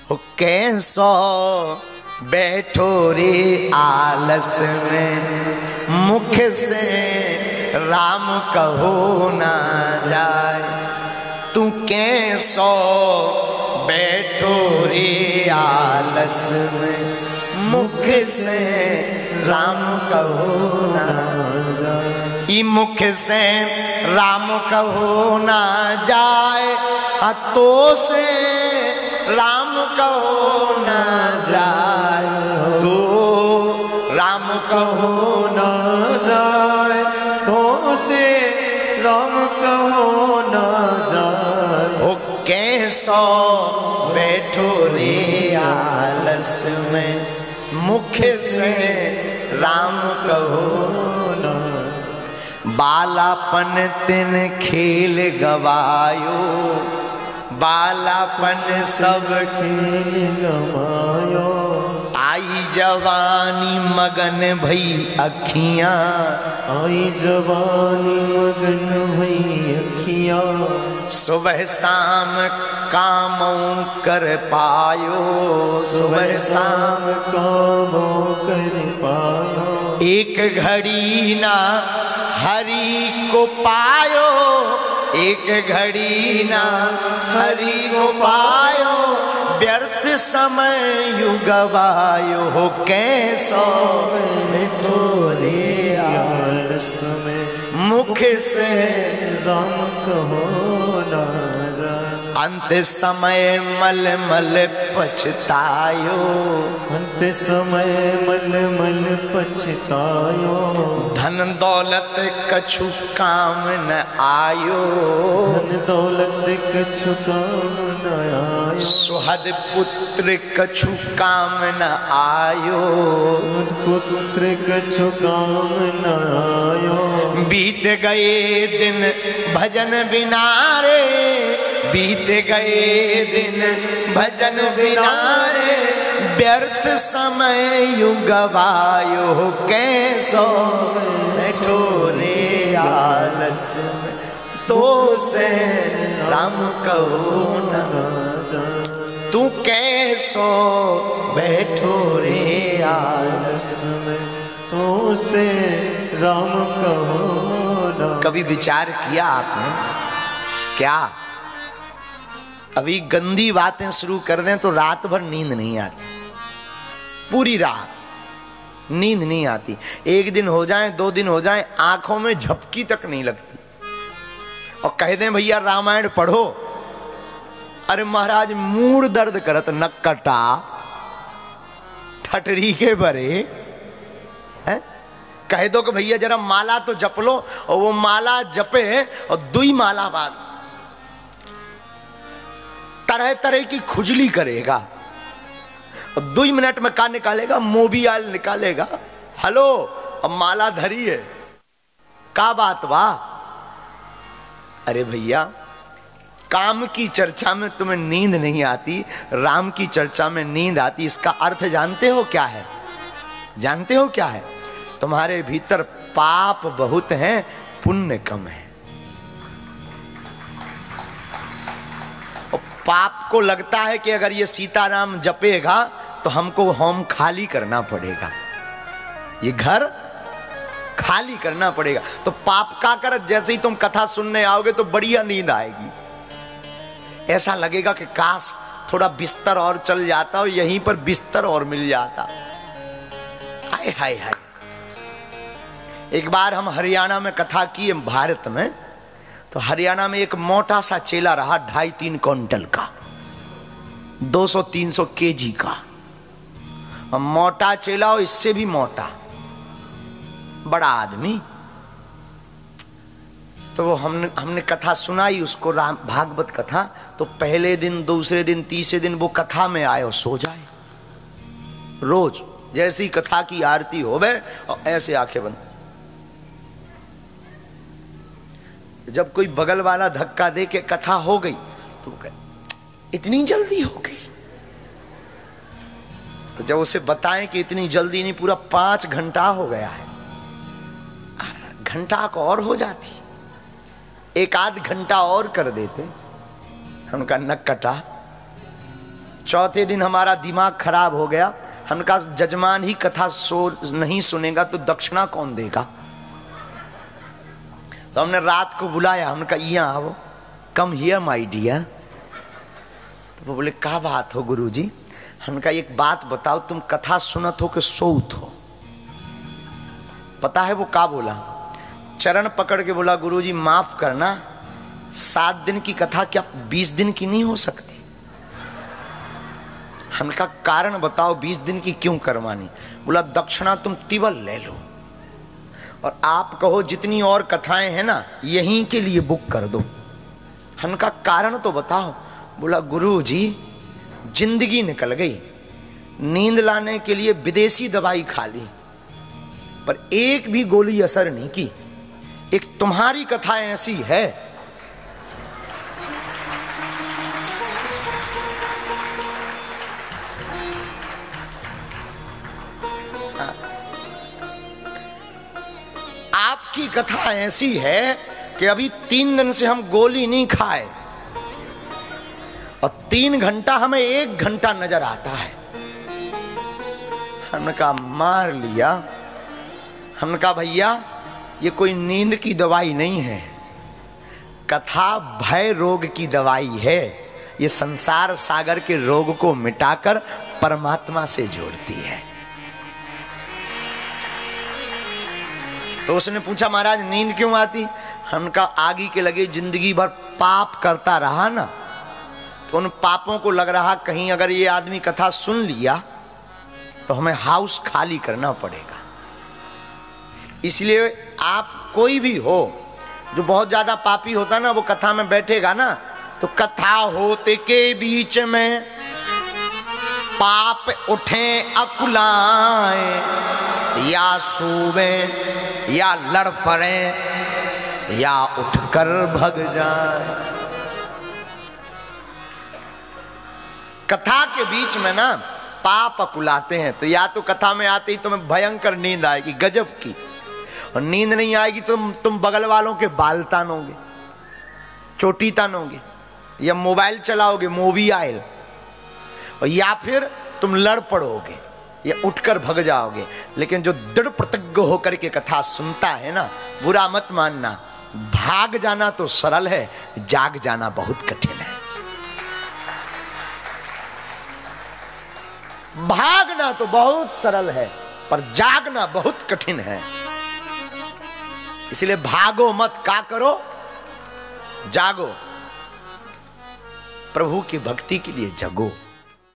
हो कैसो बैठो रे आलस में, मुख से राम कहो ना जाए। तू कैसो बैठो रे आलस में, मुख से राम कहो ना जाए। ई मुख से राम कहो ना जाए, तो से राम कहो ना जाए। तो राम कहो ना जाए, तो से राम कहो ना जाए। ओ कैसो बैठो रे आलस में, मुख से राम कहो ना। बालापन तिन खेल गवायो, बालापन सब खेल गवायो। आई जवानी मगन भई अखियां, आई जवानी मगन भई अखियां। सुबह शाम कामों कर पायो, सुबह शाम कामों कर पायो। एक घड़ी ना हरि को पायो, एक घड़ी ना हरि को पायो। व्यर्थ समय यु गवायो, हो कैसो बैठो रे आलस में, मुख से राम कहो ना जाए। अंत समय मल मल पछतायो, अंत समय मल मल पछतायो। धन दौलत कछु काम न आयो, धन दौलत कछु काम न आयो। सुहद पुत्र कछु काम न आयो, पुत्र कछु काम न आयो। बीत गए दिन भजन बिना रे, बीत गए दिन भजन बिना रे। व्यर्थ समय यु गवायो, कैसो बैठो रे आलस में, तो से राम कहो ना जाए। तू कैसो बैठो रे आलस में, तो से राम कहो ना। कभी विचार किया आपने क्या? अभी गंदी बातें शुरू कर दें तो रात भर नींद नहीं आती, पूरी रात नींद नहीं आती। एक दिन हो जाए, 2 दिन हो जाए, आंखों में झपकी तक नहीं लगती। और कह दें भैया रामायण पढ़ो, अरे महाराज मूड दर्द करत नक्कटा ठटरी के बरे है। कह दो कि भैया जरा माला तो जप लो, और वो माला जपे और 2 माला बाद तरह तरह की खुजली करेगा, और 2 मिनट में का निकालेगा, मोबियाल निकालेगा। हेलो, अब माला धरी है, का बात वाह। अरे भैया, काम की चर्चा में तुम्हें नींद नहीं आती, राम की चर्चा में नींद आती। इसका अर्थ जानते हो क्या है? जानते हो क्या है? तुम्हारे भीतर पाप बहुत हैं, पुण्य कम है। पाप को लगता है कि अगर ये सीताराम जपेगा तो हमको होम खाली करना पड़ेगा, ये घर खाली करना पड़ेगा। तो पाप का कर, जैसे ही तुम कथा सुनने आओगे तो बढ़िया नींद आएगी। ऐसा लगेगा कि काश थोड़ा बिस्तर और चल जाता और यहीं पर बिस्तर और मिल जाता। हाय हाय हाय। एक बार हम हरियाणा में कथा की, भारत में, तो हरियाणा में एक मोटा सा चेला रहा, 2.5-3 क्विंटल का, 200-300 केजी का। और मोटा चेला और इससे भी मोटा बड़ा आदमी। तो वो हमने कथा सुनाई उसको, राम भागवत कथा। तो पहले दिन, दूसरे दिन, तीसरे दिन वो कथा में आए और सो जाए। रोज जैसी कथा की आरती होवे और ऐसे आंखें बंद। जब कोई बगल वाला धक्का दे के कथा हो गई तो वो कहे इतनी जल्दी हो गई। तो जब उसे बताएं कि इतनी जल्दी नहीं, पूरा 5 घंटा हो गया है, घंटा को और हो जाती, 1 आध घंटा और कर देते। उनका नक कटा, चौथे दिन हमारा दिमाग खराब हो गया। हमने कहा जजमान ही कथा नहीं सुनेगा तो दक्षिणा कौन देगा। तो हमने रात को बुलाया, हमने कहा यहाँ आओ, कम हियर माय डियर। तो वो बोले क्या बात हो गुरुजी। हमने कहा एक बात बताओ, तुम कथा सुनत हो कि सोत हो। पता है वो क्या बोला? चरण पकड़ के बोला गुरुजी माफ करना, 7 दिन की कथा क्या 20 दिन की नहीं हो सकती? हमने कहा कारण बताओ 20 दिन की क्यों करवानी? बोला दक्षिणा तुम तिवल ले लो और आप कहो जितनी और कथाएं हैं ना यहीं के लिए बुक कर दो। हमने कहा कारण तो बताओ। बोला गुरुजी जिंदगी निकल गई, नींद लाने के लिए विदेशी दवाई खा ली पर एक भी गोली असर नहीं की। एक तुम्हारी कथा ऐसी है। आपकी कथा ऐसी है कि अभी 3 दिन से हम गोली नहीं खाए और 3 घंटा हमें 1 घंटा नजर आता है। हमने कहा मार लिया। हमने कहा भैया ये कोई नींद की दवाई नहीं है, कथा भय रोग की दवाई है। ये संसार सागर के रोग को मिटाकर परमात्मा से जोड़ती है। तो उसने पूछा महाराज नींद क्यों आती? हमने कहा आगे के लगे जिंदगी भर पाप करता रहा ना, तो उन पापों को लग रहा कहीं अगर ये आदमी कथा सुन लिया तो हमें हाउस खाली करना पड़ेगा। इसलिए आप कोई भी हो जो बहुत ज्यादा पापी होता ना, वो कथा में बैठेगा ना तो कथा होते के बीच में पाप उठे अकुलाए, या सूवे या लड़ पड़े या उठकर भग जाए। कथा के बीच में ना पाप अकुलाते हैं, तो या तो कथा में आते ही तुम्हें भयंकर नींद आएगी गजब की, और नींद नहीं आएगी तो तुम बगल वालों के बाल तानोगे, चोटी तानोगे, या मोबाइल चलाओगे मूवी आयल, और या फिर तुम लड़ पड़ोगे या उठकर भग जाओगे। लेकिन जो दृढ़ प्रतिज्ञ होकर के कथा सुनता है ना, बुरा मत मानना, भाग जाना तो सरल है, जाग जाना बहुत कठिन है। भागना तो बहुत सरल है पर जागना बहुत कठिन है। इसलिए भागो मत, क्या करो? जागो, प्रभु की भक्ति के लिए जगो।